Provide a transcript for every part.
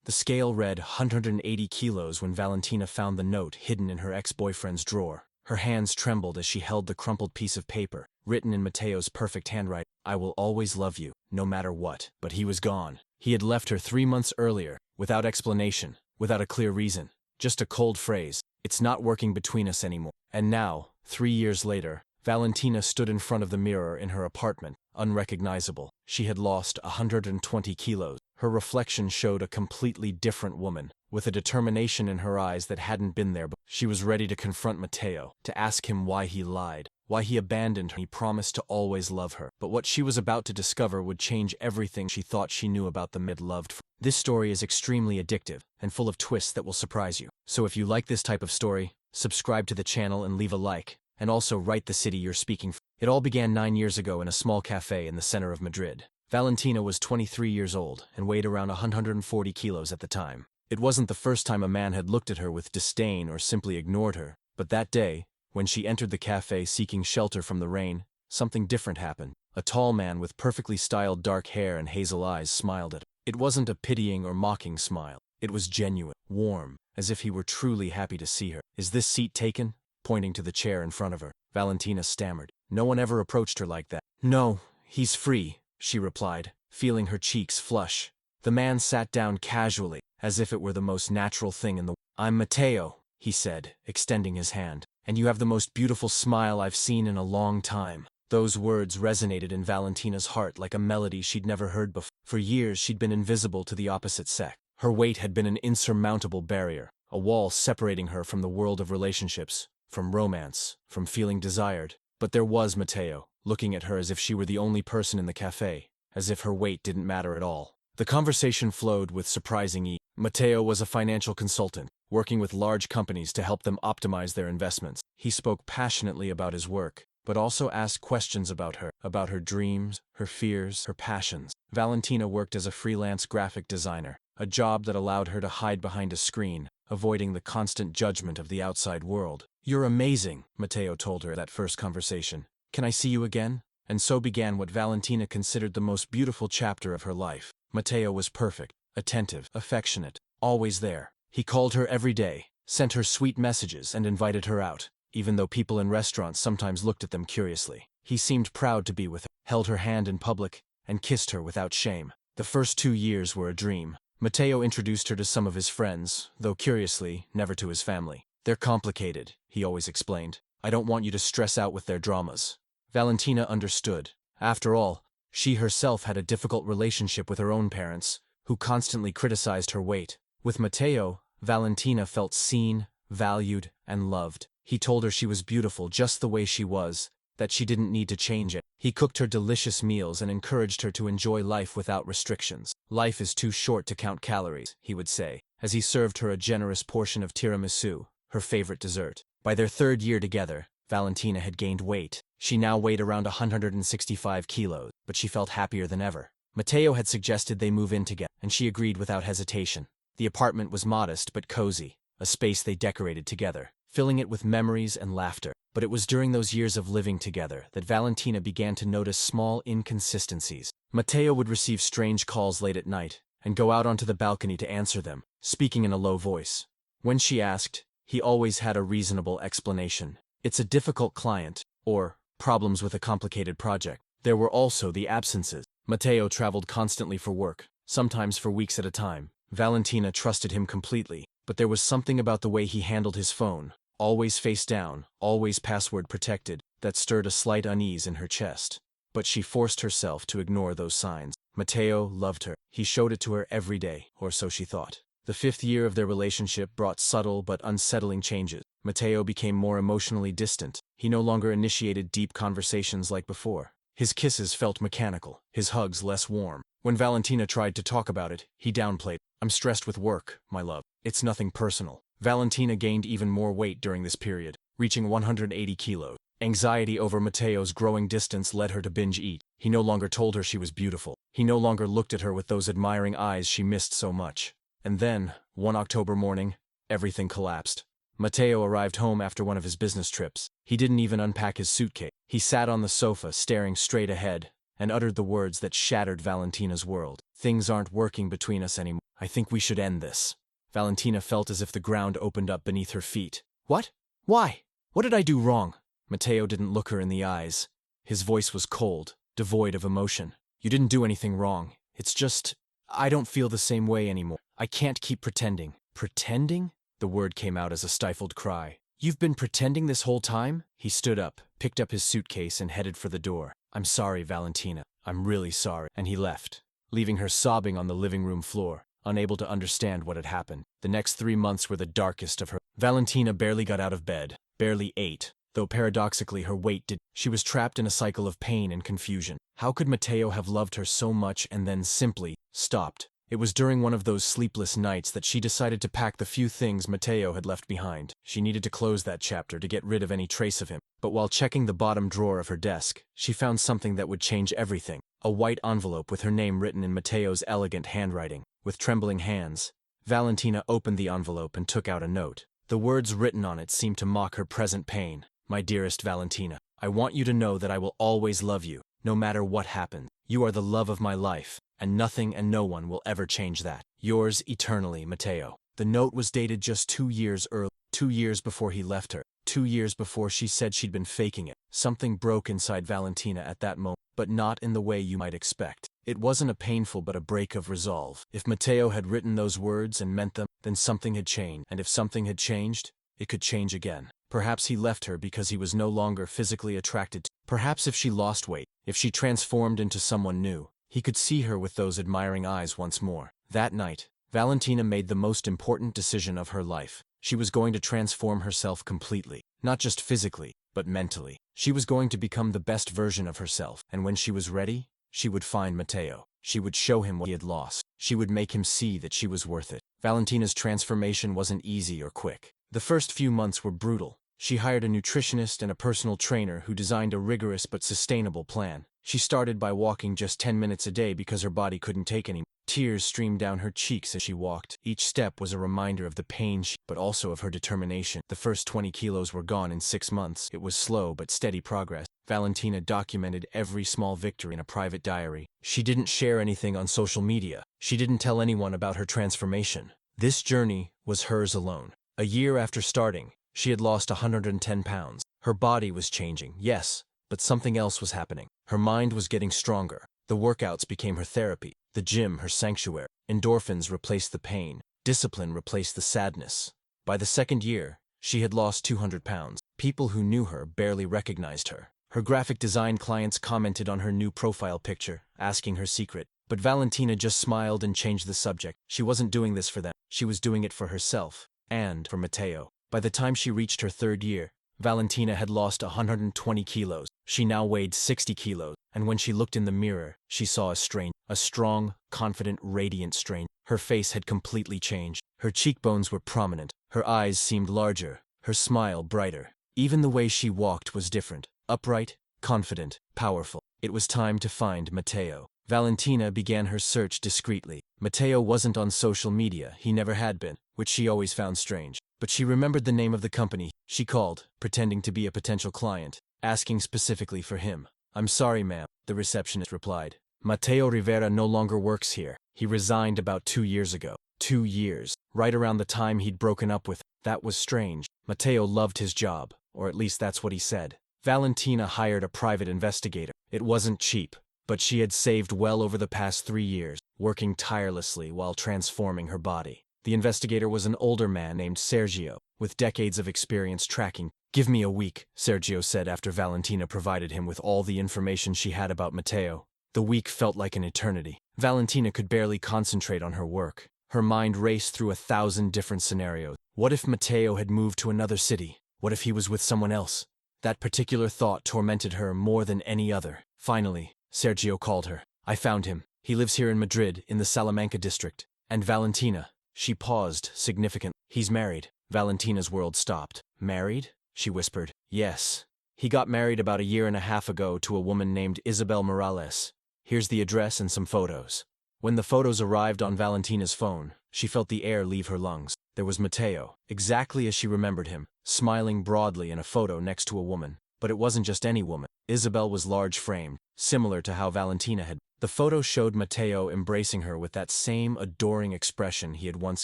The scale read 180 kilos when Valentina found the note hidden in her ex-boyfriend's drawer. Her hands trembled as she held the crumpled piece of paper, written in Mateo's perfect handwriting. I will always love you, no matter what. But he was gone. He had left her 3 months earlier, without explanation, without a clear reason. Just a cold phrase. It's not working between us anymore. And now, 3 years later, Valentina stood in front of the mirror in her apartment, unrecognizable. She had lost 120 kilos. Her reflection showed a completely different woman, with a determination in her eyes that hadn't been there before. She was ready to confront Mateo, to ask him why he lied, why he abandoned her. He promised to always love her. But what she was about to discover would change everything she thought she knew about the mid-loved. This story is extremely addictive, and full of twists that will surprise you. So if you like this type of story, subscribe to the channel and leave a like, and also write the city you're speaking from. It all began 9 years ago in a small cafe in the center of Madrid. Valentina was 23 years old and weighed around 140 kilos at the time. It wasn't the first time a man had looked at her with disdain or simply ignored her, but that day, when she entered the cafe seeking shelter from the rain, something different happened. A tall man with perfectly styled dark hair and hazel eyes smiled at her. It wasn't a pitying or mocking smile. It was genuine, warm, as if he were truly happy to see her. Is this seat taken? Pointing to the chair in front of her, Valentina stammered. No one ever approached her like that. No, he's free, she replied, feeling her cheeks flush. The man sat down casually, as if it were the most natural thing in the world. I'm Mateo, he said, extending his hand, and you have the most beautiful smile I've seen in a long time. Those words resonated in Valentina's heart like a melody she'd never heard before. For years she'd been invisible to the opposite sex. Her weight had been an insurmountable barrier, a wall separating her from the world of relationships, from romance, from feeling desired. But there was Mateo, looking at her as if she were the only person in the cafe, as if her weight didn't matter at all. The conversation flowed with surprising ease. Mateo was a financial consultant, working with large companies to help them optimize their investments. He spoke passionately about his work, but also asked questions about her dreams, her fears, her passions. Valentina worked as a freelance graphic designer, a job that allowed her to hide behind a screen, avoiding the constant judgment of the outside world. You're amazing, Mateo told her at that first conversation. Can I see you again? And so began what Valentina considered the most beautiful chapter of her life. Mateo was perfect, attentive, affectionate, always there. He called her every day, sent her sweet messages, and invited her out, even though people in restaurants sometimes looked at them curiously. He seemed proud to be with her, held her hand in public, and kissed her without shame. The first 2 years were a dream. Mateo introduced her to some of his friends, though curiously, never to his family. They're complicated, he always explained. I don't want you to stress out with their dramas. Valentina understood. After all, she herself had a difficult relationship with her own parents, who constantly criticized her weight. With Mateo, Valentina felt seen, valued, and loved. He told her she was beautiful just the way she was, that she didn't need to change it. He cooked her delicious meals and encouraged her to enjoy life without restrictions. Life is too short to count calories, he would say, as he served her a generous portion of tiramisu, her favorite dessert. By their 3rd year together, Valentina had gained weight. She now weighed around 165 kilos, but she felt happier than ever. Mateo had suggested they move in together, and she agreed without hesitation. The apartment was modest but cozy, a space they decorated together, filling it with memories and laughter. But it was during those years of living together that Valentina began to notice small inconsistencies. Mateo would receive strange calls late at night, and go out onto the balcony to answer them, speaking in a low voice. When she asked, he always had a reasonable explanation. It's a difficult client, or problems with a complicated project. There were also the absences. Mateo traveled constantly for work, sometimes for weeks at a time. Valentina trusted him completely, but there was something about the way he handled his phone, always face down, always password protected, that stirred a slight unease in her chest. But she forced herself to ignore those signs. Mateo loved her. He showed it to her every day, or so she thought. The 5th year of their relationship brought subtle but unsettling changes. Mateo became more emotionally distant. He no longer initiated deep conversations like before. His kisses felt mechanical, his hugs less warm. When Valentina tried to talk about it, he downplayed. I'm stressed with work, my love. It's nothing personal. Valentina gained even more weight during this period, reaching 180 kilos. Anxiety over Mateo's growing distance led her to binge eat. He no longer told her she was beautiful. He no longer looked at her with those admiring eyes she missed so much. And then, one October morning, everything collapsed. Mateo arrived home after one of his business trips. He didn't even unpack his suitcase. He sat on the sofa, staring straight ahead, and uttered the words that shattered Valentina's world. Things aren't working between us anymore. I think we should end this. Valentina felt as if the ground opened up beneath her feet. What? Why? What did I do wrong? Matteo didn't look her in the eyes. His voice was cold, devoid of emotion. You didn't do anything wrong. It's just, I don't feel the same way anymore. I can't keep pretending. Pretending? The word came out as a stifled cry. You've been pretending this whole time? He stood up, picked up his suitcase and headed for the door. I'm sorry, Valentina. I'm really sorry. And he left, leaving her sobbing on the living room floor, unable to understand what had happened. The next 3 months were the darkest of her. Valentina barely got out of bed, barely ate, though paradoxically her weight did. She was trapped in a cycle of pain and confusion. How could Matteo have loved her so much and then simply stopped? It was during one of those sleepless nights that she decided to pack the few things Matteo had left behind. She needed to close that chapter to get rid of any trace of him. But while checking the bottom drawer of her desk, she found something that would change everything. A white envelope with her name written in Matteo's elegant handwriting. With trembling hands, Valentina opened the envelope and took out a note. The words written on it seemed to mock her present pain. My dearest Valentina, I want you to know that I will always love you, no matter what happens. You are the love of my life, and nothing and no one will ever change that. Yours eternally, Matteo. The note was dated just 2 years early, 2 years before he left her, 2 years before she said she'd been faking it. Something broke inside Valentina at that moment, but not in the way you might expect. It wasn't a painful but a break of resolve. If Matteo had written those words and meant them, then something had changed. And if something had changed, it could change again. Perhaps he left her because he was no longer physically attracted to her. Perhaps if she lost weight, if she transformed into someone new, he could see her with those admiring eyes once more. That night, Valentina made the most important decision of her life. She was going to transform herself completely, not just physically, but mentally. She was going to become the best version of herself, and when she was ready, she would find Matteo. She would show him what he had lost. She would make him see that she was worth it. Valentina's transformation wasn't easy or quick. The first few months were brutal. She hired a nutritionist and a personal trainer who designed a rigorous but sustainable plan. She started by walking just 10 minutes a day because her body couldn't take any more. Tears streamed down her cheeks as she walked. Each step was a reminder of the pain but also of her determination. The first 20 kilos were gone in 6 months. It was slow but steady progress. Valentina documented every small victory in a private diary. She didn't share anything on social media. She didn't tell anyone about her transformation. This journey was hers alone. A year after starting, she had lost 110 pounds. Her body was changing, yes, but something else was happening. Her mind was getting stronger. The workouts became her therapy, the gym her sanctuary. Endorphins replaced the pain. Discipline replaced the sadness. By the second year, she had lost 200 pounds. People who knew her barely recognized her. Her graphic design clients commented on her new profile picture, asking her secret. But Valentina just smiled and changed the subject. She wasn't doing this for them. She was doing it for herself and for Matteo. By the time she reached her 3rd year, Valentina had lost 120 kilos. She now weighed 60 kilos, and when she looked in the mirror, she saw a strong, confident, radiant stranger. Her face had completely changed. Her cheekbones were prominent. Her eyes seemed larger, her smile brighter. Even the way she walked was different. Upright, confident, powerful. It was time to find Matteo. Valentina began her search discreetly. Matteo wasn't on social media, he never had been, which she always found strange. But she remembered the name of the company. She called, pretending to be a potential client, asking specifically for him. I'm sorry, ma'am, the receptionist replied. Matteo Rivera no longer works here. He resigned about 2 years ago. 2 years, right around the time he'd broken up with her. That was strange. Matteo loved his job, or at least that's what he said. Valentina hired a private investigator. It wasn't cheap, but she had saved well over the past 3 years, working tirelessly while transforming her body. The investigator was an older man named Sergio, with decades of experience tracking. Give me a week, Sergio said after Valentina provided him with all the information she had about Matteo. The week felt like an eternity. Valentina could barely concentrate on her work. Her mind raced through 1,000 different scenarios. What if Matteo had moved to another city? What if he was with someone else? That particular thought tormented her more than any other. Finally, Sergio called her. I found him. He lives here in Madrid, in the Salamanca district. And Valentina. She paused, significant. He's married. Valentina's world stopped. Married? She whispered. Yes. He got married about 1.5 years ago to a woman named Isabel Morales. Here's the address and some photos. When the photos arrived on Valentina's phone, she felt the air leave her lungs. There was Matteo, exactly as she remembered him, smiling broadly in a photo next to a woman. But it wasn't just any woman. Isabel was large-framed, similar to how Valentina had. The photo showed Matteo embracing her with that same adoring expression he had once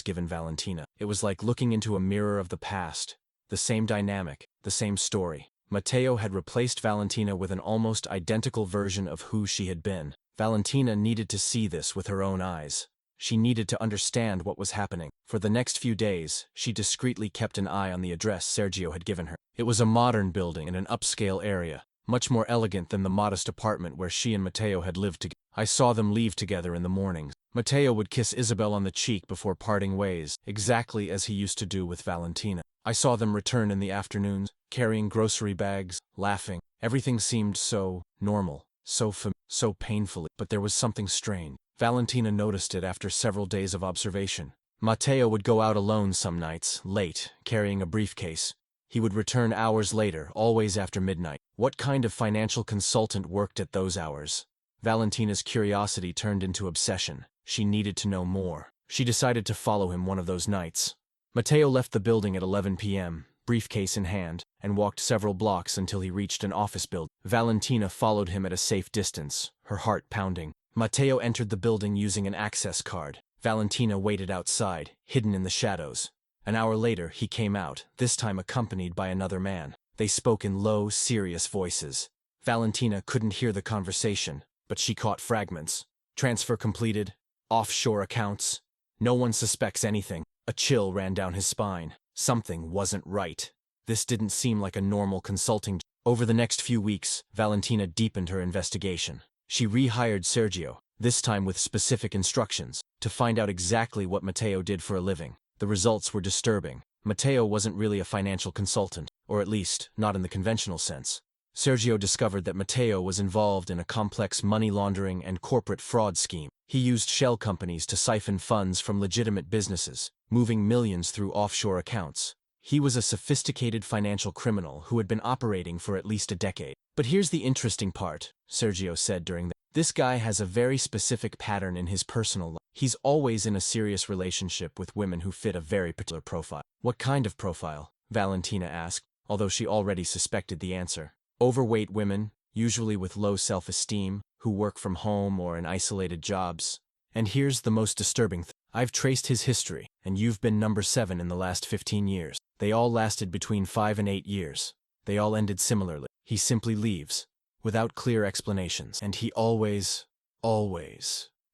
given Valentina. It was like looking into a mirror of the past. The same dynamic, the same story. Matteo had replaced Valentina with an almost identical version of who she had been. Valentina needed to see this with her own eyes. She needed to understand what was happening. For the next few days, she discreetly kept an eye on the address Sergio had given her. It was a modern building in an upscale area, much more elegant than the modest apartment where she and Matteo had lived together. I saw them leave together in the mornings. Matteo would kiss Isabel on the cheek before parting ways, exactly as he used to do with Valentina. I saw them return in the afternoons, carrying grocery bags, laughing. Everything seemed so normal, so painfully, but there was something strange. Valentina noticed it after several days of observation. Matteo would go out alone some nights, late, carrying a briefcase. He would return hours later, always after midnight. What kind of financial consultant worked at those hours? Valentina's curiosity turned into obsession. She needed to know more. She decided to follow him one of those nights. Matteo left the building at 11 p.m., briefcase in hand, and walked several blocks until he reached an office building. Valentina followed him at a safe distance, her heart pounding. Matteo entered the building using an access card. Valentina waited outside, hidden in the shadows. An hour later, he came out, this time accompanied by another man. They spoke in low, serious voices. Valentina couldn't hear the conversation, but she caught fragments. Transfer completed. Offshore accounts. No one suspects anything. A chill ran down his spine. Something wasn't right. This didn't seem like a normal consulting. Over the next few weeks, Valentina deepened her investigation. She rehired Sergio, this time with specific instructions, to find out exactly what Matteo did for a living. The results were disturbing. Matteo wasn't really a financial consultant, or at least, not in the conventional sense. Sergio discovered that Matteo was involved in a complex money laundering and corporate fraud scheme. He used shell companies to siphon funds from legitimate businesses, moving millions through offshore accounts. He was a sophisticated financial criminal who had been operating for at least a decade. But here's the interesting part, Sergio said this guy has a very specific pattern in his personal life. He's always in a serious relationship with women who fit a very particular profile. What kind of profile? Valentina asked, although she already suspected the answer. Overweight women, usually with low self-esteem, who work from home or in isolated jobs. And here's the most disturbing thing. I've traced his history, and you've been number 7 in the last 15 years. They all lasted between 5 and 8 years. They all ended similarly. He simply leaves, without clear explanations, and he always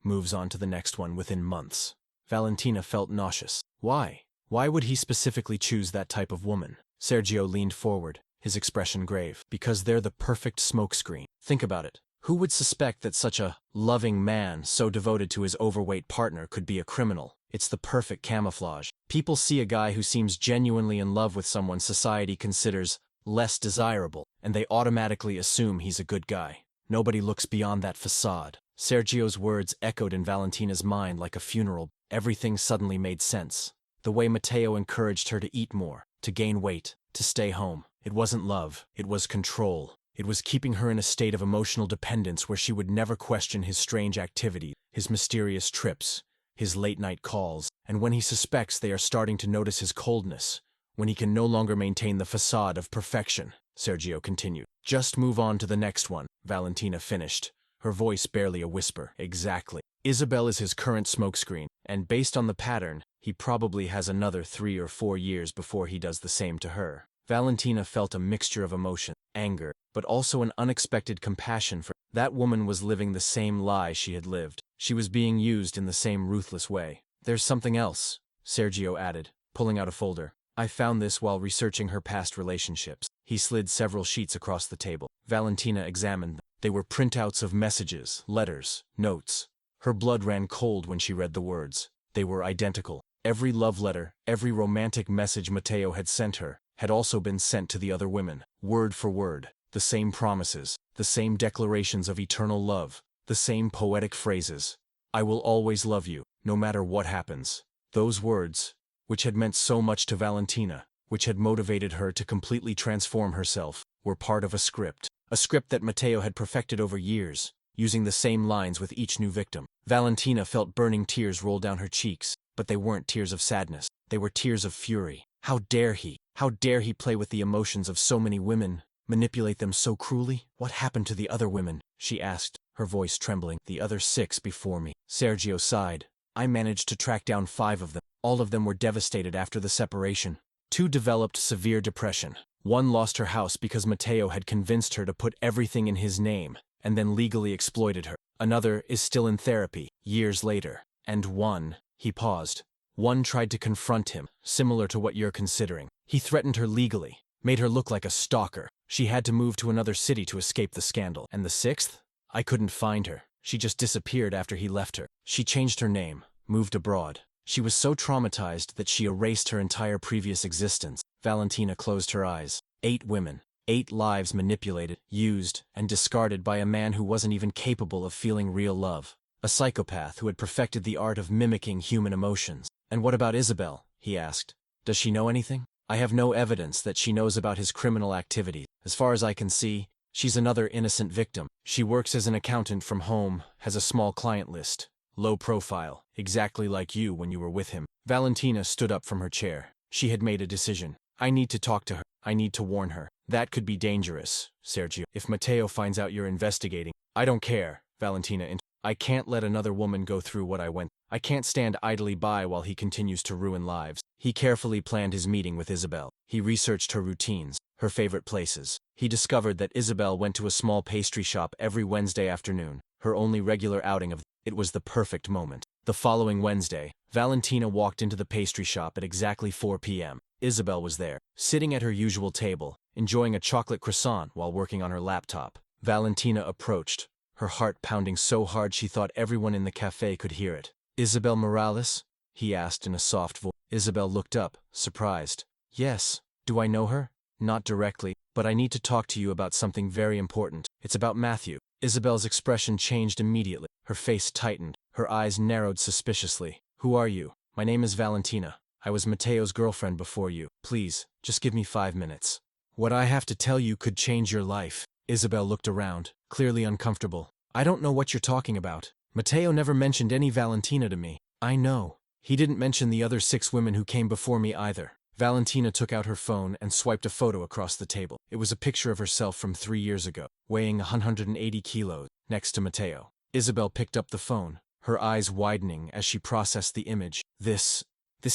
moves on to the next one within months. Valentina felt nauseous. Why? Why would he specifically choose that type of woman? Sergio leaned forward, his expression grave. Because they're the perfect smokescreen. Think about it. Who would suspect that such a loving man so devoted to his overweight partner could be a criminal? It's the perfect camouflage. People see a guy who seems genuinely in love with someone society considers less desirable, and they automatically assume he's a good guy. Nobody looks beyond that facade. Sergio's words echoed in Valentina's mind like a funeral. Everything suddenly made sense. The way Matteo encouraged her to eat more, to gain weight, to stay home. It wasn't love, it was control. It was keeping her in a state of emotional dependence where she would never question his strange activity, his mysterious trips, his late-night calls, and when he suspects they are starting to notice his coldness, when he can no longer maintain the facade of perfection, Sergio continued. Just move on to the next one, Valentina finished, her voice barely a whisper. Exactly. Isabel is his current smokescreen, and based on the pattern, he probably has another 3 or 4 years before he does the same to her. Valentina felt a mixture of emotion, anger, but also an unexpected compassion for that woman was living the same lie she had lived. She was being used in the same ruthless way. There's something else, Sergio added, pulling out a folder. I found this while researching her past relationships. He slid several sheets across the table. Valentina examined them. They were printouts of messages, letters, notes. Her blood ran cold when she read the words. They were identical. Every love letter, every romantic message Matteo had sent her, had also been sent to the other women, word for word. The same promises, the same declarations of eternal love, the same poetic phrases. I will always love you, no matter what happens. Those words, which had meant so much to Valentina, which had motivated her to completely transform herself, were part of a script that Matteo had perfected over years, using the same lines with each new victim. Valentina felt burning tears roll down her cheeks, but they weren't tears of sadness. They were tears of fury. How dare he? How dare he play with the emotions of so many women, manipulate them so cruelly? What happened to the other women? She asked, her voice trembling. The other 6 before me. Sergio sighed. I managed to track down 5 of them. All of them were devastated after the separation. 2 developed severe depression. 1 lost her house because Matteo had convinced her to put everything in his name, and then legally exploited her. Another is still in therapy, years later. And 1, he paused. 1 tried to confront him, similar to what you're considering. He threatened her legally, made her look like a stalker. She had to move to another city to escape the scandal. And the 6th? I couldn't find her. She just disappeared after he left her. She changed her name, moved abroad. She was so traumatized that she erased her entire previous existence. Valentina closed her eyes. 8 women. 8 lives manipulated, used, and discarded by a man who wasn't even capable of feeling real love. A psychopath who had perfected the art of mimicking human emotions. And what about Isabel? He asked. Does she know anything? I have no evidence that she knows about his criminal activities. As far as I can see, she's another innocent victim. She works as an accountant from home, has a small client list. Low profile, exactly like you when you were with him. Valentina stood up from her chair. She had made a decision. I need to talk to her. I need to warn her. That could be dangerous, Sergio. If Matteo finds out you're investigating, I don't care, Valentina. I can't let another woman go through what I went. I can't stand idly by while he continues to ruin lives. He carefully planned his meeting with Isabel. He researched her routines, her favorite places. He discovered that Isabel went to a small pastry shop every Wednesday afternoon, her only regular outing of. It was the perfect moment. The following Wednesday, Valentina walked into the pastry shop at exactly 4 p.m. Isabel was there, sitting at her usual table, enjoying a chocolate croissant while working on her laptop. Valentina approached, her heart pounding so hard she thought everyone in the cafe could hear it. Isabel Morales? He asked in a soft voice. Isabel looked up, surprised. Yes. Do I know her? Not directly, but I need to talk to you about something very important. It's about Matthew. Isabel's expression changed immediately. Her face tightened, her eyes narrowed suspiciously. Who are you? My name is Valentina. I was Matteo's girlfriend before you. Please, just give me 5 minutes. What I have to tell you could change your life. Isabel looked around, clearly uncomfortable. I don't know what you're talking about. Matteo never mentioned any Valentina to me. I know. He didn't mention the other 6 women who came before me either. Valentina took out her phone and swiped a photo across the table. It was a picture of herself from 3 years ago, weighing 180 kilos, next to Matteo. Isabel picked up the phone, her eyes widening as she processed the image. This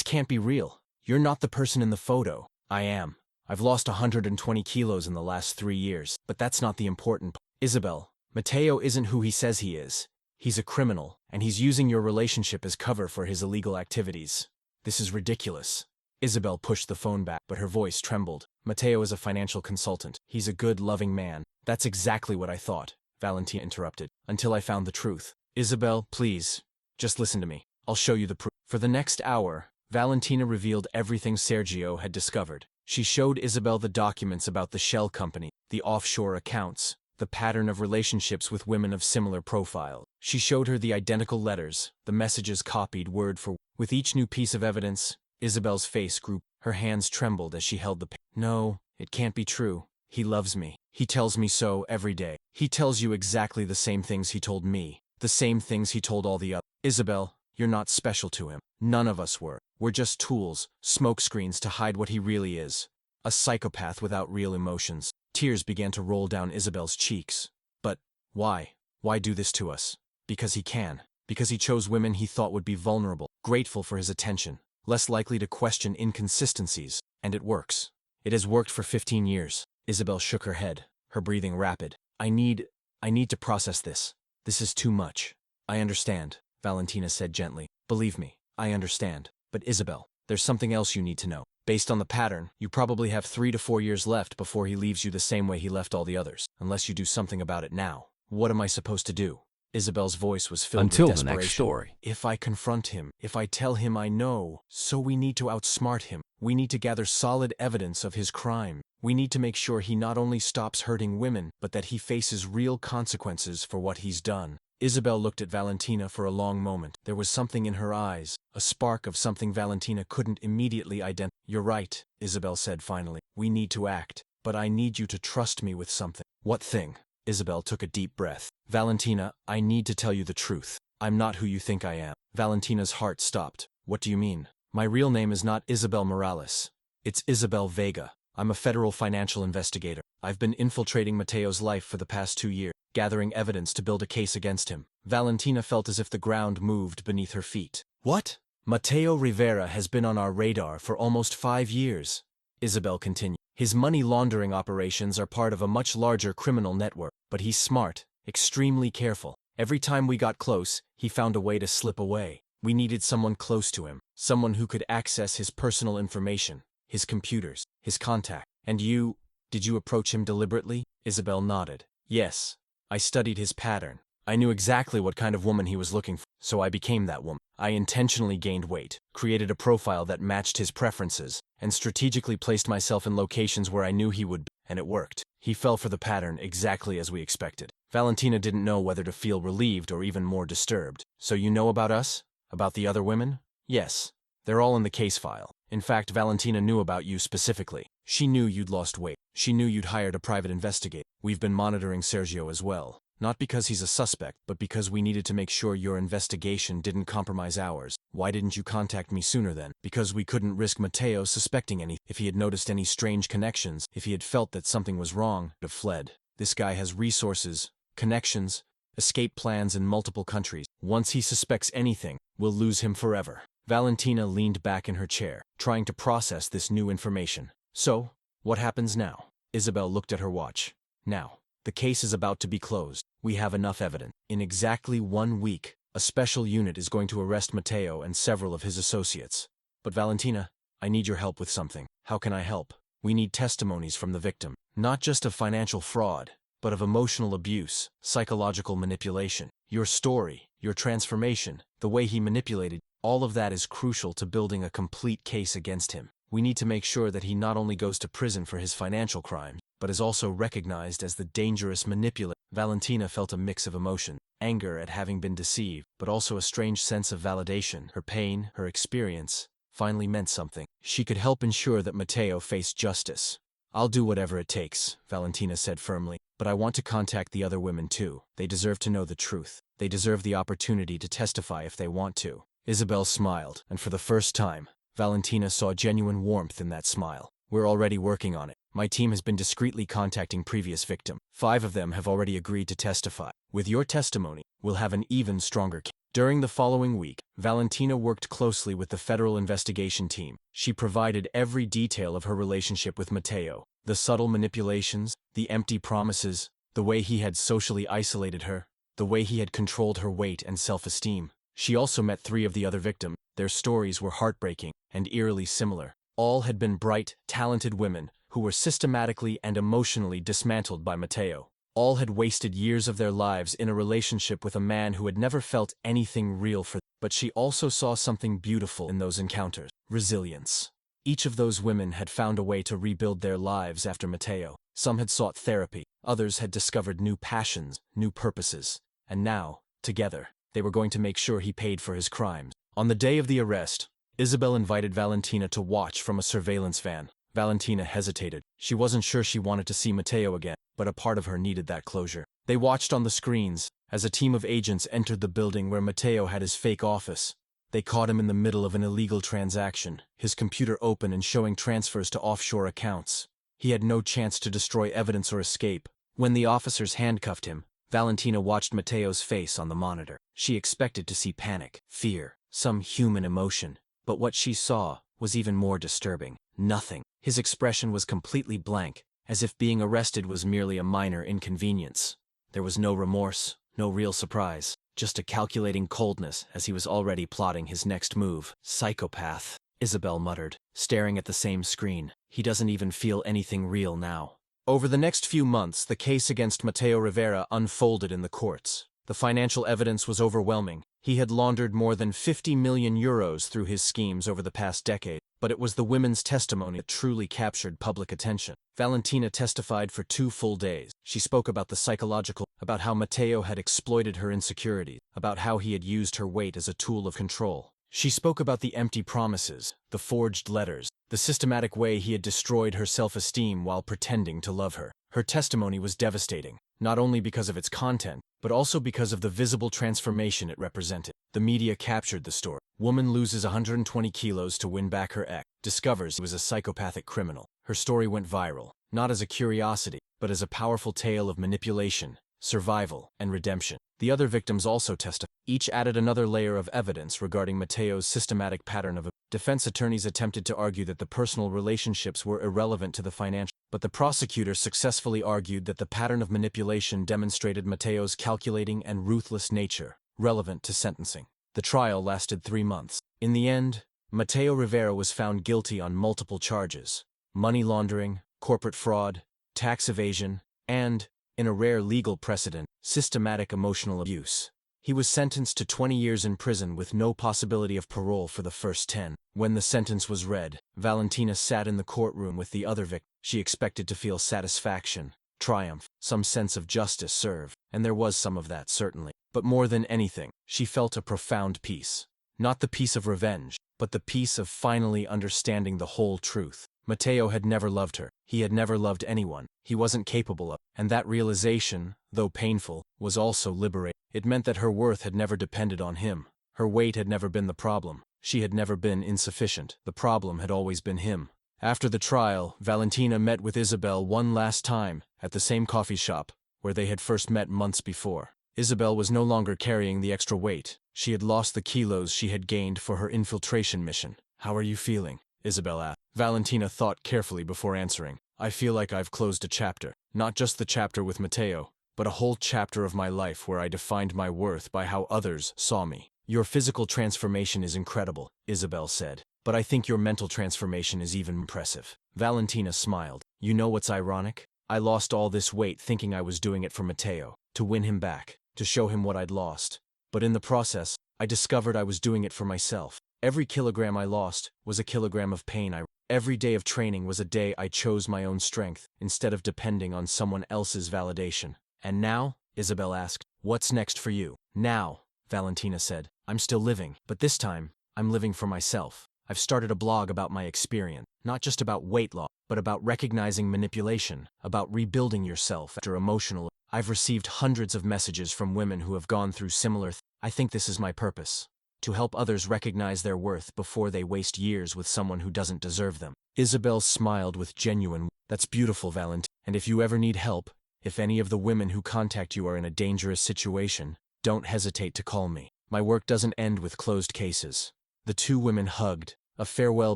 can't be real. You're not the person in the photo. I am. I've lost 120 kilos in the last 3 years, but that's not the important part. Isabel, Matteo isn't who he says he is. He's a criminal, and he's using your relationship as cover for his illegal activities. This is ridiculous. Isabel pushed the phone back, but her voice trembled. Matteo is a financial consultant. He's a good, loving man. That's exactly what I thought, Valentina interrupted, until I found the truth. Isabel, please, just listen to me. I'll show you the proof. For the next hour, Valentina revealed everything Sergio had discovered. She showed Isabel the documents about the shell company, the offshore accounts, the pattern of relationships with women of similar profile. She showed her the identical letters, the messages copied word for word. With each new piece of evidence, Isabel's face grew. Her hands trembled as she held the paper. No, it can't be true. He loves me. He tells me so every day. He tells you exactly the same things he told me, the same things he told all the others. Isabel, you're not special to him. None of us were. We're just tools, smokescreens to hide what he really is. A psychopath without real emotions. Tears began to roll down Isabel's cheeks. But why? Why do this to us? Because he can. Because he chose women he thought would be vulnerable, grateful for his attention, less likely to question inconsistencies. And it works. It has worked for 15 years. Isabel shook her head, her breathing rapid. I need to process this. This is too much. I understand, Valentina said gently. Believe me, I understand. But Isabel, there's something else you need to know. Based on the pattern, you probably have 3 to 4 years left before he leaves you the same way he left all the others, unless you do something about it now. What am I supposed to do? Isabel's voice was filled with desperation. Until the next story. If I confront him, if I tell him I know, so we need to outsmart him. We need to gather solid evidence of his crime. We need to make sure he not only stops hurting women, but that he faces real consequences for what he's done. Isabel looked at Valentina for a long moment. There was something in her eyes, a spark of something Valentina couldn't immediately identify. You're right, Isabel said finally. We need to act, but I need you to trust me with something. What thing? Isabel took a deep breath. Valentina, I need to tell you the truth. I'm not who you think I am. Valentina's heart stopped. What do you mean? My real name is not Isabel Morales. It's Isabel Vega. I'm a federal financial investigator. I've been infiltrating Matteo's life for the past 2 years. gathering evidence to build a case against him. Valentina felt as if the ground moved beneath her feet. What? Mateo Rivera has been on our radar for almost 5 years, Isabel continued. His money laundering operations are part of a much larger criminal network, but he's smart, extremely careful. Every time we got close, he found a way to slip away. We needed someone close to him, someone who could access his personal information, his computers, his contact. And did you approach him deliberately? Isabel nodded. Yes. I studied his pattern. I knew exactly what kind of woman he was looking for, so I became that woman. I intentionally gained weight, created a profile that matched his preferences, and strategically placed myself in locations where I knew he would be, and it worked. He fell for the pattern exactly as we expected. Valentina didn't know whether to feel relieved or even more disturbed. So you know about us? About the other women? Yes. They're all in the case file. In fact, Valentina knew about you specifically. She knew you'd lost weight. She knew you'd hired a private investigator. We've been monitoring Sergio as well. Not because he's a suspect, but because we needed to make sure your investigation didn't compromise ours. Why didn't you contact me sooner then? Because we couldn't risk Mateo suspecting anything. If he had noticed any strange connections, if he had felt that something was wrong, he'd have fled. This guy has resources, connections, escape plans in multiple countries. Once he suspects anything, we'll lose him forever. Valentina leaned back in her chair, trying to process this new information. So, what happens now? Isabel looked at her watch. Now. The case is about to be closed. We have enough evidence. In exactly 1 week, a special unit is going to arrest Mateo and several of his associates. But Valentina, I need your help with something. How can I help? We need testimonies from the victim. Not just of financial fraud, but of emotional abuse, psychological manipulation. Your story, your transformation, the way he manipulated, all of that is crucial to building a complete case against him. We need to make sure that he not only goes to prison for his financial crimes, but is also recognized as the dangerous manipulator. Valentina felt a mix of emotion, anger at having been deceived, but also a strange sense of validation. Her pain, her experience, finally meant something. She could help ensure that Mateo faced justice. I'll do whatever it takes, Valentina said firmly, but I want to contact the other women too. They deserve to know the truth. They deserve the opportunity to testify if they want to. Isabel smiled, and for the first time, Valentina saw genuine warmth in that smile. We're already working on it. My team has been discreetly contacting previous victims. 5 of them have already agreed to testify. With your testimony, we'll have an even stronger case. During the following week, Valentina worked closely with the federal investigation team. She provided every detail of her relationship with Mateo, the subtle manipulations, the empty promises, the way he had socially isolated her, the way he had controlled her weight and self-esteem. She also met 3 of the other victims. Their stories were heartbreaking and eerily similar. All had been bright, talented women who were systematically and emotionally dismantled by Mateo. All had wasted years of their lives in a relationship with a man who had never felt anything real for them. But she also saw something beautiful in those encounters: resilience. Each of those women had found a way to rebuild their lives after Mateo. Some had sought therapy, others had discovered new passions, new purposes, and now, together, they were going to make sure he paid for his crimes. On the day of the arrest, Isabel invited Valentina to watch from a surveillance van. Valentina hesitated. She wasn't sure she wanted to see Mateo again, but a part of her needed that closure. They watched on the screens as a team of agents entered the building where Mateo had his fake office. They caught him in the middle of an illegal transaction, his computer open and showing transfers to offshore accounts. He had no chance to destroy evidence or escape. When the officers handcuffed him, Valentina watched Mateo's face on the monitor. She expected to see panic, fear, some human emotion. But what she saw was even more disturbing. Nothing. His expression was completely blank, as if being arrested was merely a minor inconvenience. There was no remorse, no real surprise, just a calculating coldness as he was already plotting his next move. Psychopath, Isabel muttered, staring at the same screen. He doesn't even feel anything real now. Over the next few months, the case against Mateo Rivera unfolded in the courts. The financial evidence was overwhelming. He had laundered more than 50 million euros through his schemes over the past decade, but it was the women's testimony that truly captured public attention. Valentina testified for 2 full days. She spoke about the psychological, about how Mateo had exploited her insecurities, about how he had used her weight as a tool of control. She spoke about the empty promises, the forged letters, the systematic way he had destroyed her self-esteem while pretending to love her. Her testimony was devastating, not only because of its content, but also because of the visible transformation it represented. The media captured the story. Woman loses 120 kilos to win back her ex, discovers he was a psychopathic criminal. Her story went viral, not as a curiosity, but as a powerful tale of manipulation, survival, and redemption. The other victims also testified. Each added another layer of evidence regarding Mateo's systematic pattern of abuse. Defense attorneys attempted to argue that the personal relationships were irrelevant to the financial, but the prosecutor successfully argued that the pattern of manipulation demonstrated Mateo's calculating and ruthless nature, relevant to sentencing. The trial lasted 3 months. In the end, Mateo Rivera was found guilty on multiple charges: money laundering, corporate fraud, tax evasion, and, in a rare legal precedent, systematic emotional abuse. He was sentenced to 20 years in prison with no possibility of parole for the first 10. When the sentence was read, Valentina sat in the courtroom with the other victims. She expected to feel satisfaction, triumph, some sense of justice served, and there was some of that certainly. But more than anything, she felt a profound peace. Not the peace of revenge, but the peace of finally understanding the whole truth. Mateo had never loved her. He had never loved anyone. He wasn't capable of, and that realization, though painful, was also liberating. It meant that her worth had never depended on him. Her weight had never been the problem. She had never been insufficient. The problem had always been him. After the trial, Valentina met with Isabel one last time, at the same coffee shop, where they had first met months before. Isabel was no longer carrying the extra weight. She had lost the kilos she had gained for her infiltration mission. "How are you feeling?" Isabel asked. Valentina thought carefully before answering. "I feel like I've closed a chapter. Not just the chapter with Mateo, but a whole chapter of my life where I defined my worth by how others saw me." "Your physical transformation is incredible," Isabel said, "but I think your mental transformation is even impressive." Valentina smiled. "You know what's ironic? I lost all this weight thinking I was doing it for Mateo, to win him back, to show him what I'd lost. But in the process, I discovered I was doing it for myself. Every kilogram I lost was a kilogram of pain. Every day of training was a day I chose my own strength, instead of depending on someone else's validation." "And now?" Isabel asked. "What's next for you?" "Now," Valentina said, "I'm still living, but this time, I'm living for myself. I've started a blog about my experience, not just about weight loss, but about recognizing manipulation, about rebuilding yourself after emotional. I've received hundreds of messages from women who have gone through similar things. I think this is my purpose, to help others recognize their worth before they waste years with someone who doesn't deserve them." Isabel smiled with genuine. "That's beautiful, Valentina. And if you ever need help, if any of the women who contact you are in a dangerous situation, don't hesitate to call me. My work doesn't end with closed cases." The two women hugged, a farewell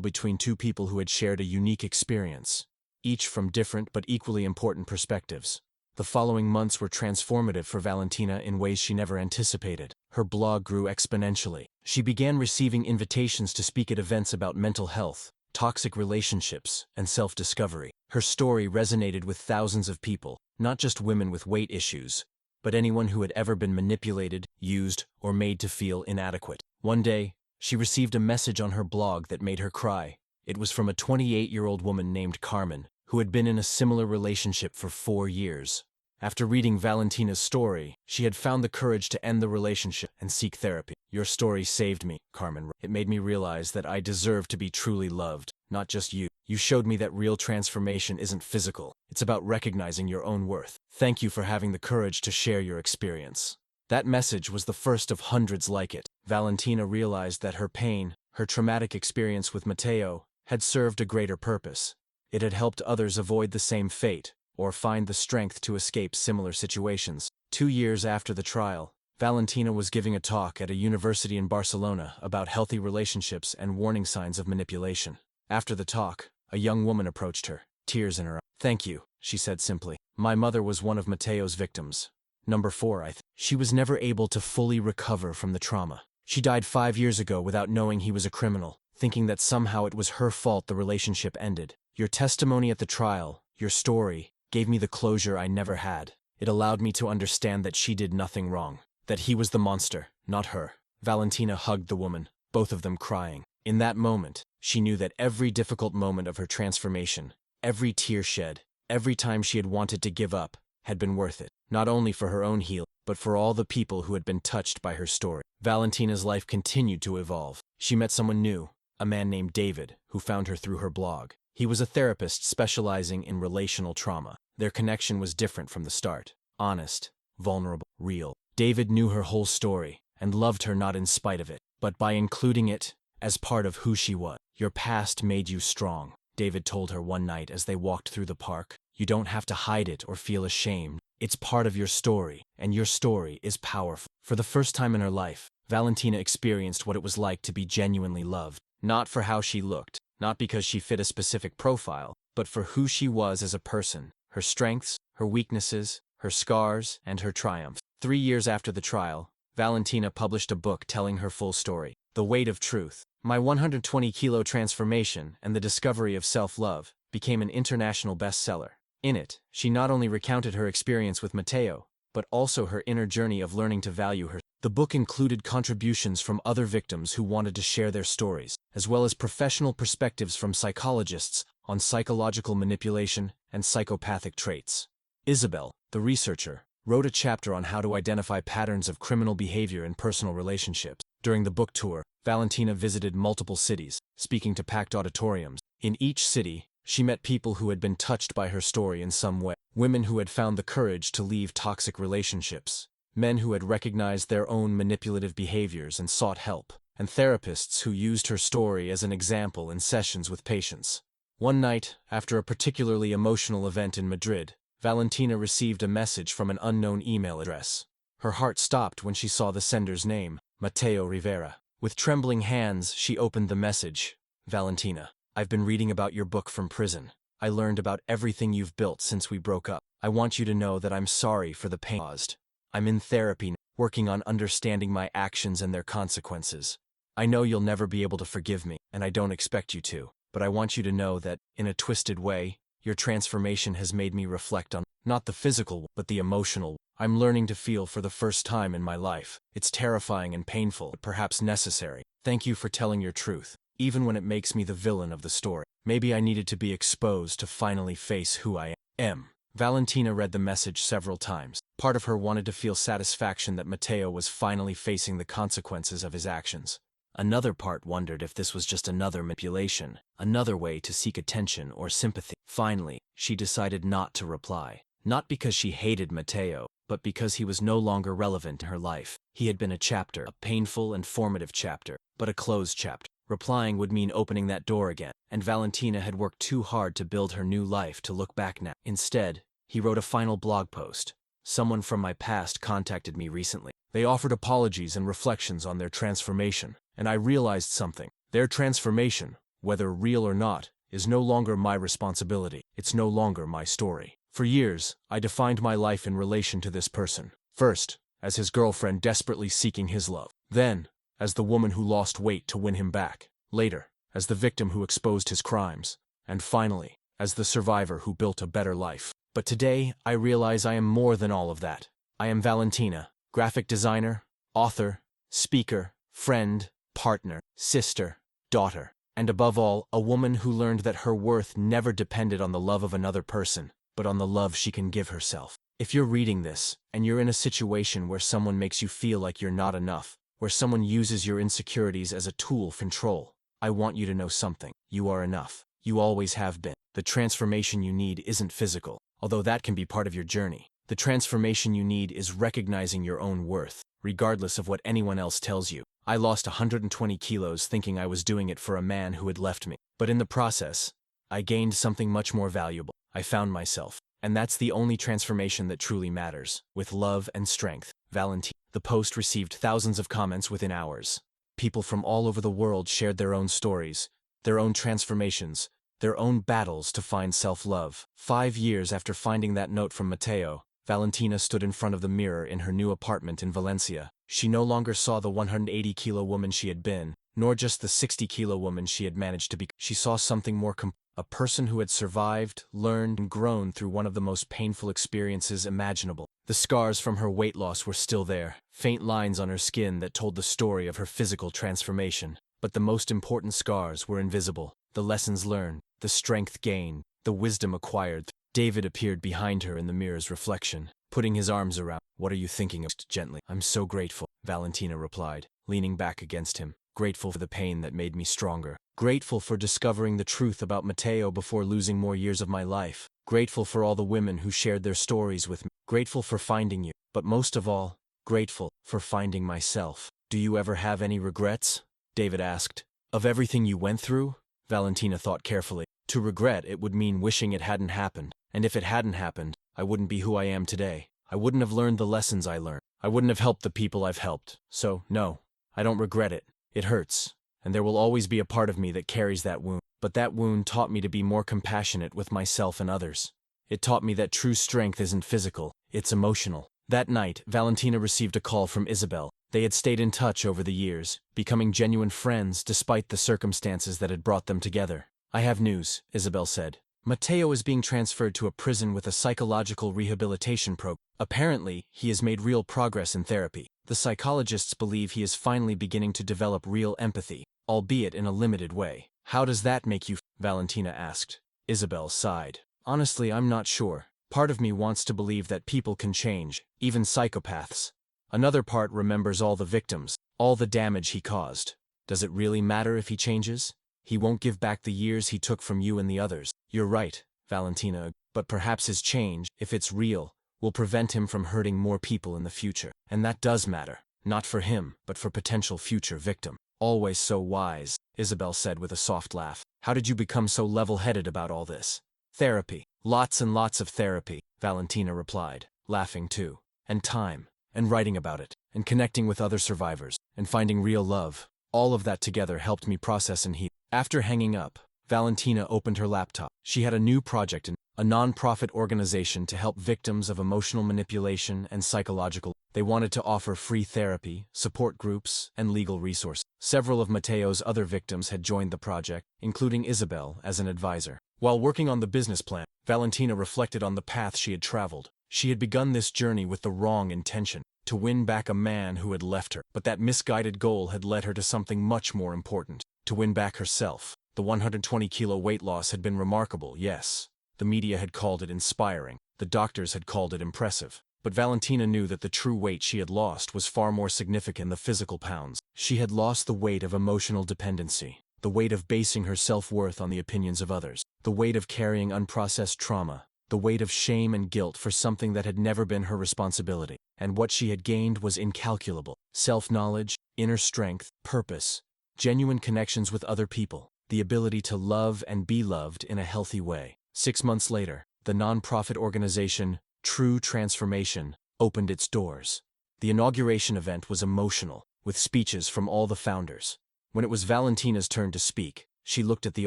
between two people who had shared a unique experience, each from different but equally important perspectives. The following months were transformative for Valentina in ways she never anticipated. Her blog grew exponentially. She began receiving invitations to speak at events about mental health, toxic relationships, and self-discovery. Her story resonated with thousands of people, not just women with weight issues, but anyone who had ever been manipulated, used, or made to feel inadequate. One day, she received a message on her blog that made her cry. It was from a 28-year-old woman named Carmen, who had been in a similar relationship for 4 years. After reading Valentina's story, she had found the courage to end the relationship and seek therapy. "Your story saved me," Carmen wrote. "It made me realize that I deserve to be truly loved, not just you. You showed me that real transformation isn't physical. It's about recognizing your own worth. Thank you for having the courage to share your experience." That message was the first of hundreds like it. Valentina realized that her pain, her traumatic experience with Mateo, had served a greater purpose. It had helped others avoid the same fate, or find the strength to escape similar situations. 2 years after the trial, Valentina was giving a talk at a university in Barcelona about healthy relationships and warning signs of manipulation. After the talk, a young woman approached her, tears in her eyes. "Thank you," she said simply. "My mother was one of Mateo's victims. Number 4, I think. She was never able to fully recover from the trauma. She died 5 years ago without knowing he was a criminal, thinking that somehow it was her fault the relationship ended. Your testimony at the trial, your story, gave me the closure I never had. It allowed me to understand that she did nothing wrong, that he was the monster, not her." Valentina hugged the woman, both of them crying. In that moment, she knew that every difficult moment of her transformation, every tear shed, every time she had wanted to give up, had been worth it, not only for her own healing, but for all the people who had been touched by her story. Valentina's life continued to evolve. She met someone new, a man named David, who found her through her blog. He was a therapist specializing in relational trauma. Their connection was different from the start. Honest, vulnerable, real. David knew her whole story, and loved her not in spite of it, but by including it as part of who she was. "Your past made you strong," David told her one night as they walked through the park. You don't have to hide it or feel ashamed. It's part of your story, and your story is powerful. For the first time in her life, Valentina experienced what it was like to be genuinely loved. Not for how she looked, not because she fit a specific profile, but for who she was as a person, her strengths, her weaknesses, her scars, and her triumphs. 3 years after the trial, Valentina published a book telling her full story, The Weight of Truth. My 120-kilo transformation and the discovery of self-love became an international bestseller. In it, she not only recounted her experience with Matteo, but also her inner journey of learning to value her. The book included contributions from other victims who wanted to share their stories, as well as professional perspectives from psychologists on psychological manipulation and psychopathic traits. Isabel, the researcher, wrote a chapter on how to identify patterns of criminal behavior in personal relationships. During the book tour, Valentina visited multiple cities, speaking to packed auditoriums. In each city, she met people who had been touched by her story in some way. Women who had found the courage to leave toxic relationships. Men who had recognized their own manipulative behaviors and sought help. And therapists who used her story as an example in sessions with patients. One night, after a particularly emotional event in Madrid, Valentina received a message from an unknown email address. Her heart stopped when she saw the sender's name, Matteo Rivera. With trembling hands, she opened the message. Valentina, I've been reading about your book from prison. I learned about everything you've built since we broke up. I want you to know that I'm sorry for the pain caused. I'm in therapy now, working on understanding my actions and their consequences. I know you'll never be able to forgive me, and I don't expect you to, but I want you to know that, in a twisted way, your transformation has made me reflect on, not the physical, but the emotional. I'm learning to feel for the first time in my life. It's terrifying and painful, but perhaps necessary. Thank you for telling your truth, even when it makes me the villain of the story. Maybe I needed to be exposed to finally face who I am. Valentina read the message several times. Part of her wanted to feel satisfaction that Matteo was finally facing the consequences of his actions. Another part wondered if this was just another manipulation, another way to seek attention or sympathy. Finally, she decided not to reply. Not because she hated Matteo, but because he was no longer relevant in her life. He had been a chapter, a painful and formative chapter, but a closed chapter. Replying would mean opening that door again, and Valentina had worked too hard to build her new life to look back now. Instead, he wrote a final blog post. Someone from my past contacted me recently. They offered apologies and reflections on their transformation, and I realized something. Their transformation, whether real or not, is no longer my responsibility. It's no longer my story. For years, I defined my life in relation to this person. First, as his girlfriend desperately seeking his love. Then, as the woman who lost weight to win him back. Later, as the victim who exposed his crimes. And finally, as the survivor who built a better life. But today, I realize I am more than all of that. I am Valentina, graphic designer, author, speaker, friend, partner, sister, daughter, and above all, a woman who learned that her worth never depended on the love of another person, but on the love she can give herself. If you're reading this, and you're in a situation where someone makes you feel like you're not enough, where someone uses your insecurities as a tool for control, I want you to know something. You are enough. You always have been. The transformation you need isn't physical, although that can be part of your journey. The transformation you need is recognizing your own worth, regardless of what anyone else tells you. I lost 120 kilos thinking I was doing it for a man who had left me. But in the process, I gained something much more valuable. I found myself. And that's the only transformation that truly matters. With love and strength, Valentina. The post received thousands of comments within hours. People from all over the world shared their own stories, their own transformations, their own battles to find self-love. 5 years after finding that note from Matteo, Valentina stood in front of the mirror in her new apartment in Valencia. She no longer saw the 180-kilo woman she had been, nor just the 60-kilo woman she had managed to be. She saw something more complete. A person who had survived, learned, and grown through one of the most painful experiences imaginable. The scars from her weight loss were still there, faint lines on her skin that told the story of her physical transformation. But the most important scars were invisible. The lessons learned, the strength gained, the wisdom acquired. David appeared behind her in the mirror's reflection, putting his arms around. "What are you thinking of?" Gently. "I'm so grateful," Valentina replied, leaning back against him. "Grateful for the pain that made me stronger. Grateful for discovering the truth about Matteo before losing more years of my life. Grateful for all the women who shared their stories with me. Grateful for finding you. But most of all, grateful for finding myself." "Do you ever have any regrets?" David asked. "Of everything you went through?" Valentina thought carefully. To regret it would mean wishing it hadn't happened, And if it hadn't happened, I wouldn't be who I am today. I wouldn't have learned the lessons I learned. I wouldn't have helped the people I've helped. So, no, I don't regret it. It hurts. And there will always be a part of me that carries that wound. But that wound taught me to be more compassionate with myself and others. It taught me that true strength isn't physical, it's emotional. That night, Valentina received a call from Isabel. They had stayed in touch over the years, becoming genuine friends despite the circumstances that had brought them together. I have news, Isabel said. Matteo is being transferred to a prison with a psychological rehabilitation program. Apparently, he has made real progress in therapy. The psychologists believe he is finally beginning to develop real empathy, albeit in a limited way. How does that make you? Valentina asked. Isabel sighed. Honestly, I'm not sure. Part of me wants to believe that people can change, even psychopaths. Another part remembers all the victims, all the damage he caused. Does it really matter if he changes? He won't give back the years he took from you and the others. You're right, Valentina, but perhaps his change, if it's real, will prevent him from hurting more people in the future. And that does matter, not for him, but for potential future victim. Always so wise, Isabel said with a soft laugh. How did you become so level-headed about all this? Therapy. Lots and lots of therapy, Valentina replied, laughing too. And time, and writing about it, and connecting with other survivors, and finding real love. All of that together helped me process and heal. After hanging up, Valentina opened her laptop. She had a new project in a non-profit organization to help victims of emotional manipulation and psychological. They wanted to offer free therapy, support groups, and legal resources. Several of Matteo's other victims had joined the project, including Isabel as an advisor. While working on the business plan, Valentina reflected on the path she had traveled. She had begun this journey with the wrong intention, to win back a man who had left her. But that misguided goal had led her to something much more important, to win back herself. The 120-kilo weight loss had been remarkable, yes. The media had called it inspiring. The doctors had called it impressive. But Valentina knew that the true weight she had lost was far more significant than the physical pounds. She had lost the weight of emotional dependency, the weight of basing her self-worth on the opinions of others, the weight of carrying unprocessed trauma, the weight of shame and guilt for something that had never been her responsibility. And what she had gained was incalculable. Self-knowledge, inner strength, purpose, genuine connections with other people, the ability to love and be loved in a healthy way. 6 months later, the non-profit organization, True Transformation, opened its doors. The inauguration event was emotional, with speeches from all the founders. When it was Valentina's turn to speak, she looked at the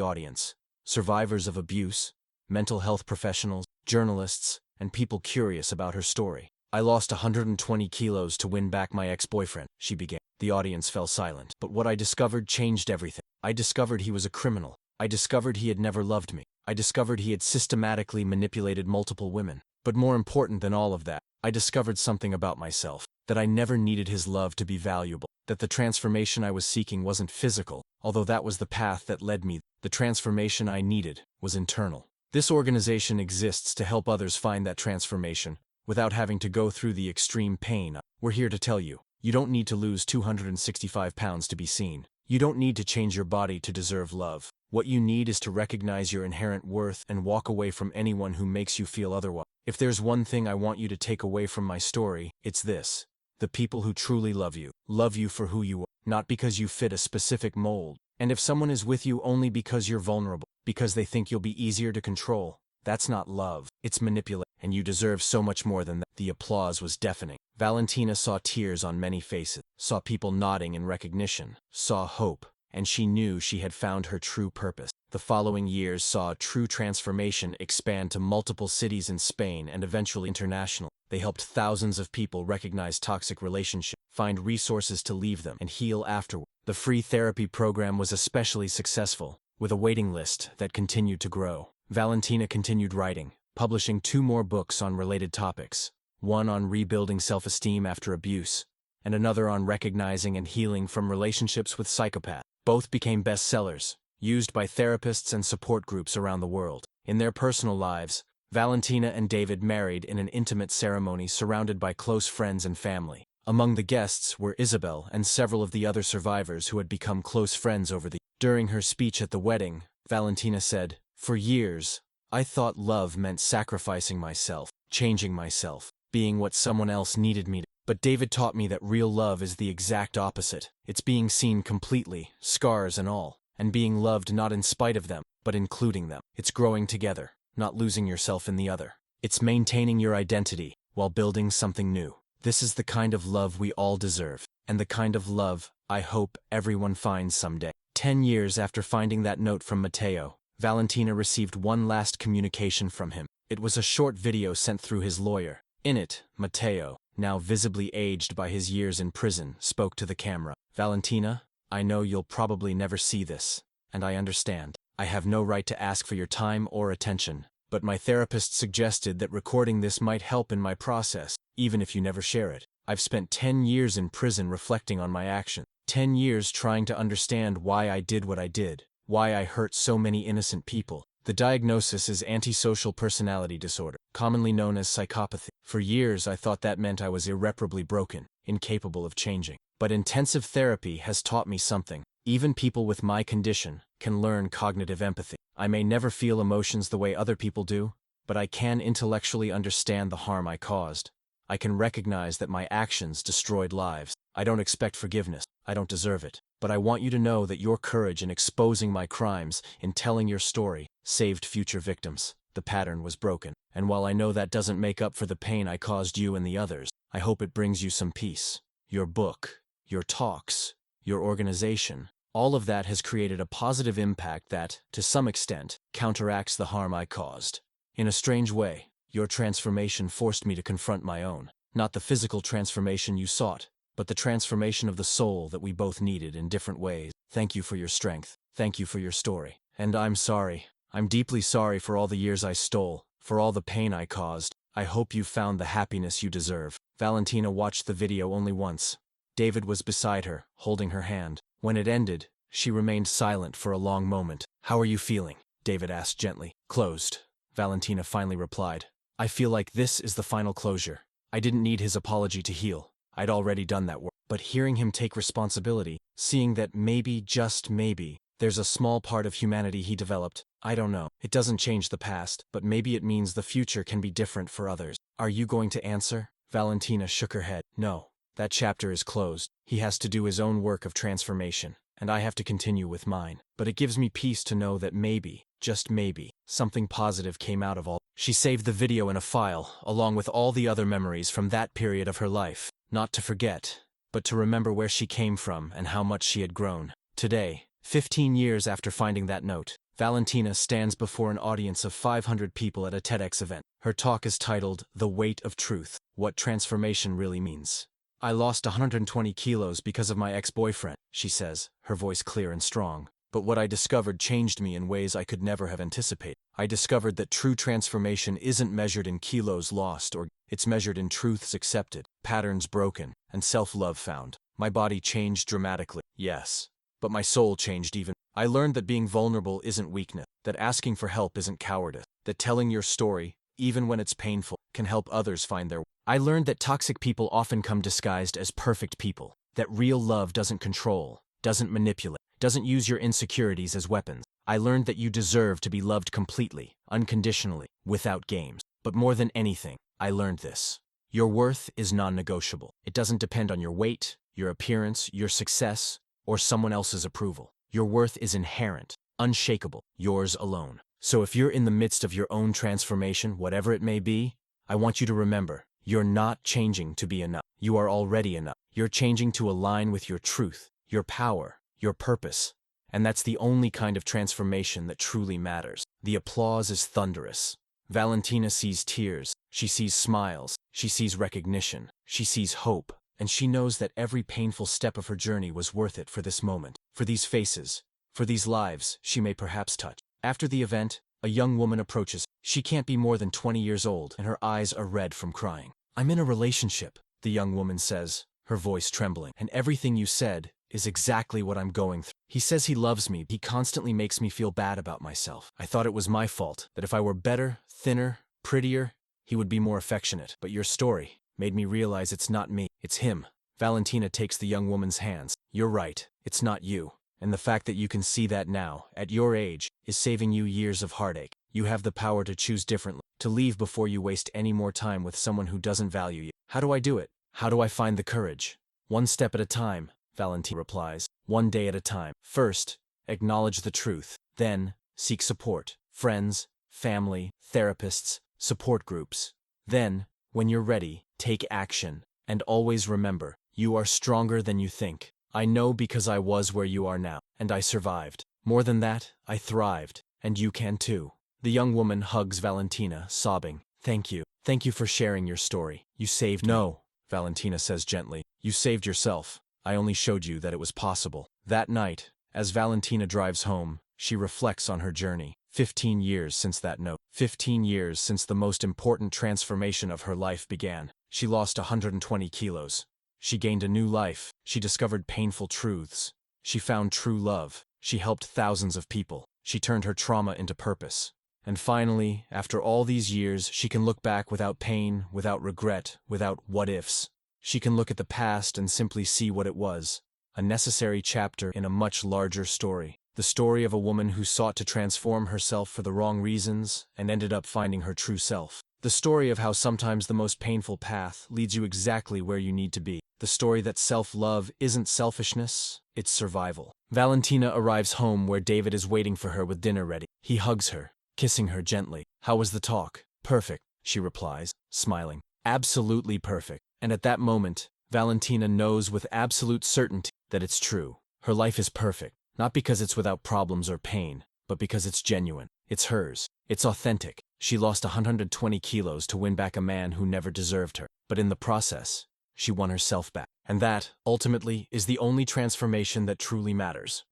audience. Survivors of abuse, mental health professionals, journalists, and people curious about her story. I lost 120 kilos to win back my ex-boyfriend, she began. The audience fell silent. But what I discovered changed everything. I discovered he was a criminal. I discovered he had never loved me. I discovered he had systematically manipulated multiple women. But more important than all of that, I discovered something about myself, that I never needed his love to be valuable, that the transformation I was seeking wasn't physical, although that was the path that led me. The transformation I needed was internal. This organization exists to help others find that transformation, without having to go through the extreme pain. We're here to tell you, you don't need to lose 265 pounds to be seen. You don't need to change your body to deserve love. What you need is to recognize your inherent worth and walk away from anyone who makes you feel otherwise. If there's one thing I want you to take away from my story, it's this. The people who truly love you for who you are, not because you fit a specific mold. And if someone is with you only because you're vulnerable, because they think you'll be easier to control, that's not love, it's manipulation. And you deserve so much more than that. The applause was deafening. Valentina saw tears on many faces, saw people nodding in recognition, saw hope, and she knew she had found her true purpose. The following years saw True Transformation expand to multiple cities in Spain and eventually international. They helped thousands of people recognize toxic relationships, find resources to leave them, and heal afterward. The free therapy program was especially successful, with a waiting list that continued to grow. Valentina continued writing, publishing 2 more books on related topics, one on rebuilding self-esteem after abuse, and another on recognizing and healing from relationships with psychopaths. Both became bestsellers, used by therapists and support groups around the world. In their personal lives, Valentina and David married in an intimate ceremony surrounded by close friends and family. Among the guests were Isabel and several of the other survivors who had become close friends over the years. During her speech at the wedding, Valentina said, "For years, I thought love meant sacrificing myself, changing myself, being what someone else needed me to. But David taught me that real love is the exact opposite. It's being seen completely, scars and all, and being loved not in spite of them, but including them. It's growing together. not losing yourself in the other. It's maintaining your identity while building something new. This is the kind of love we all deserve, and the kind of love I hope everyone finds someday. 10 years after finding that note from Matteo, Valentina received one last communication from him. It was a short video sent through his lawyer. In it, Matteo, now visibly aged by his years in prison, spoke to the camera. Valentina, I know you'll probably never see this, and I understand. I have no right to ask for your time or attention, but my therapist suggested that recording this might help in my process, even if you never share it. I've spent 10 years in prison reflecting on my actions. 10 years trying to understand why I did what I did, why I hurt so many innocent people. The diagnosis is antisocial personality disorder, commonly known as psychopathy. For years I thought that meant I was irreparably broken, incapable of changing. But intensive therapy has taught me something. Even people with my condition can learn cognitive empathy. I may never feel emotions the way other people do, but I can intellectually understand the harm I caused. I can recognize that my actions destroyed lives. I don't expect forgiveness. I don't deserve it. But I want you to know that your courage in exposing my crimes, in telling your story, saved future victims. The pattern was broken. And while I know that doesn't make up for the pain I caused you and the others, I hope it brings you some peace. Your book, your talks, your organization, all of that has created a positive impact that, to some extent, counteracts the harm I caused. In a strange way, your transformation forced me to confront my own. Not the physical transformation you sought, but the transformation of the soul that we both needed in different ways. Thank you for your strength. Thank you for your story. And I'm sorry. I'm deeply sorry for all the years I stole, for all the pain I caused. I hope you found the happiness you deserve. Valentina watched the video only once. David was beside her, holding her hand. When it ended, she remained silent for a long moment. How are you feeling? David asked gently. Closed, Valentina finally replied. I feel like this is the final closure. I didn't need his apology to heal. I'd already done that work. But hearing him take responsibility, seeing that maybe, just maybe, there's a small part of humanity he developed, I don't know. It doesn't change the past, but maybe it means the future can be different for others. Are you going to answer? Valentina shook her head. No, that chapter is closed. He has to do his own work of transformation, and I have to continue with mine. But it gives me peace to know that maybe, just maybe, something positive came out of all. She saved the video in a file, along with all the other memories from that period of her life. Not to forget, but to remember where she came from and how much she had grown. Today, 15 years after finding that note, Valentina stands before an audience of 500 people at a TEDx event. Her talk is titled, The Weight of Truth, What Transformation Really Means. I lost 120 kilos because of my ex-boyfriend, she says, her voice clear and strong. But what I discovered changed me in ways I could never have anticipated. I discovered that true transformation isn't measured in kilos lost, or it's measured in truths accepted, patterns broken, and self-love found. My body changed dramatically, yes, but my soul changed even. I learned that being vulnerable isn't weakness, that asking for help isn't cowardice, that telling your story, even when it's painful, can help others find their way. I learned that toxic people often come disguised as perfect people, that real love doesn't control, doesn't manipulate, doesn't use your insecurities as weapons. I learned that you deserve to be loved completely, unconditionally, without games. But more than anything, I learned this. Your worth is non-negotiable. It doesn't depend on your weight, your appearance, your success, or someone else's approval. Your worth is inherent, unshakable, yours alone. So if you're in the midst of your own transformation, whatever it may be, I want you to remember, you're not changing to be enough. You are already enough. You're changing to align with your truth, your power, your purpose. And that's the only kind of transformation that truly matters. The applause is thunderous. Valentina sees tears, she sees smiles, she sees recognition, she sees hope, and she knows that every painful step of her journey was worth it for this moment, for these faces, for these lives she may perhaps touch. After the event, a young woman approaches. She can't be more than 20 years old, and her eyes are red from crying. I'm in a relationship, the young woman says, her voice trembling. And everything you said is exactly what I'm going through. He says he loves me. He constantly makes me feel bad about myself. I thought it was my fault, that if I were better, thinner, prettier, he would be more affectionate. But your story made me realize it's not me, it's him. Valentina takes the young woman's hands. You're right, it's not you. And the fact that you can see that now, at your age, is saving you years of heartache. You have the power to choose differently, to leave before you waste any more time with someone who doesn't value you. How do I do it? How do I find the courage? One step at a time, Valentina replies. One day at a time. First, acknowledge the truth. Then, seek support. Friends, family, therapists, support groups. Then, when you're ready, take action. And always remember, you are stronger than you think. I know because I was where you are now, and I survived. More than that, I thrived. And you can too. The young woman hugs Valentina, sobbing. Thank you. Thank you for sharing your story. You saved me. No, Valentina says gently. You saved yourself. I only showed you that it was possible. That night, as Valentina drives home, she reflects on her journey. 15 years since that note. 15 years since the most important transformation of her life began. She lost 120 kilos. She gained a new life. She discovered painful truths. She found true love. She helped thousands of people. She turned her trauma into purpose. And finally, after all these years, she can look back without pain, without regret, without what-ifs. She can look at the past and simply see what it was. A necessary chapter in a much larger story. The story of a woman who sought to transform herself for the wrong reasons and ended up finding her true self. The story of how sometimes the most painful path leads you exactly where you need to be. The story that self-love isn't selfishness, it's survival. Valentina arrives home where David is waiting for her with dinner ready. He hugs her, kissing her gently. How was the talk? Perfect, she replies, smiling. Absolutely perfect. And at that moment, Valentina knows with absolute certainty that it's true. Her life is perfect, not because it's without problems or pain, but because it's genuine. It's hers. It's authentic. She lost 120 kilos to win back a man who never deserved her. But in the process, she won herself back. And that, ultimately, is the only transformation that truly matters.